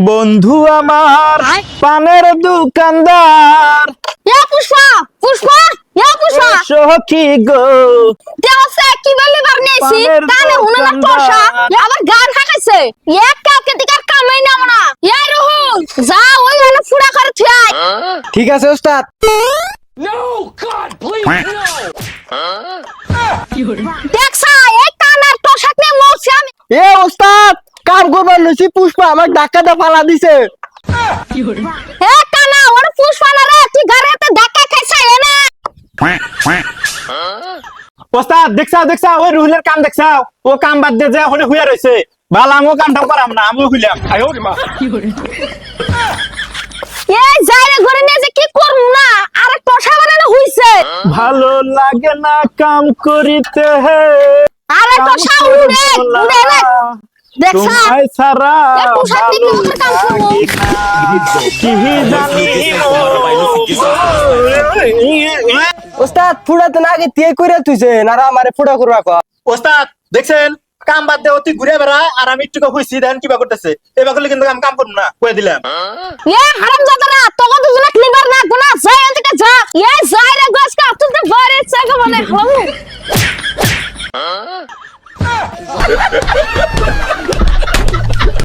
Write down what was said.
বন্ধু আমার পানের দোকানদার ইয়া পুষ্পা পুষ্পা ইয়া পুষ্পা সখী গো দেওছে কি বলি বারনেছি পানের কানে হুনানা টসা দোকানদার। আবার গান হাকাইছে এক কালকে দিকার কামাই না না ইয়া রুহুল যা ওই মানে ফুড়া করে থাই ঠিক আছে ওস্তাদ। দেখছা এই কানার টসাক নে মরছি আমি এ ওস্তাদ, কাম করবার লইছি পুষ্পা আমার ডাক্কাটা ফালা দিছে। এ কানা ওর পুষ্পা না রে তুই ঘরেতে ধাক্কা খাইছাই না ওস্তাদ দেখছাও ওই রুহুলের কাম দেখছাও ও কাম বাদ দিয়ে যে ওখানে হুইয়া রইছে বালা আমিও কামটা করাম না আমিও হইলাম আয় ওরে মা এই যাইরে ঘরে নিয়ে যে কি করব না আর টসা বানানো হইছে ভালো লাগে না কাম করিতে হে আরে টসা উড়ে উড়ে না দেখছা তোমায় ছাড়া এ পোশাক নিয়ে কি কাম করবো? কি জানি ওস্তাদ ফুড়াতে না আগে তে কইরা তুইছে নারা আমারে ফুড়া করবা কয়। ওস্তাদ দেখছেন কাম বাদ দিয়ে অতি ঘুরে বেড়ায় আর আমি একটু কইছি দেখেন কিবা করতেছে এবার করলে কিন্তু আমি কাম করব না কয়ে দিলাম এ হারামজাদারা তোকে দুজনে ক্লিবার না গুনা যাই এদিকে যা এ যাই রে গসকা তুই তো বারে চাকা বলে হমু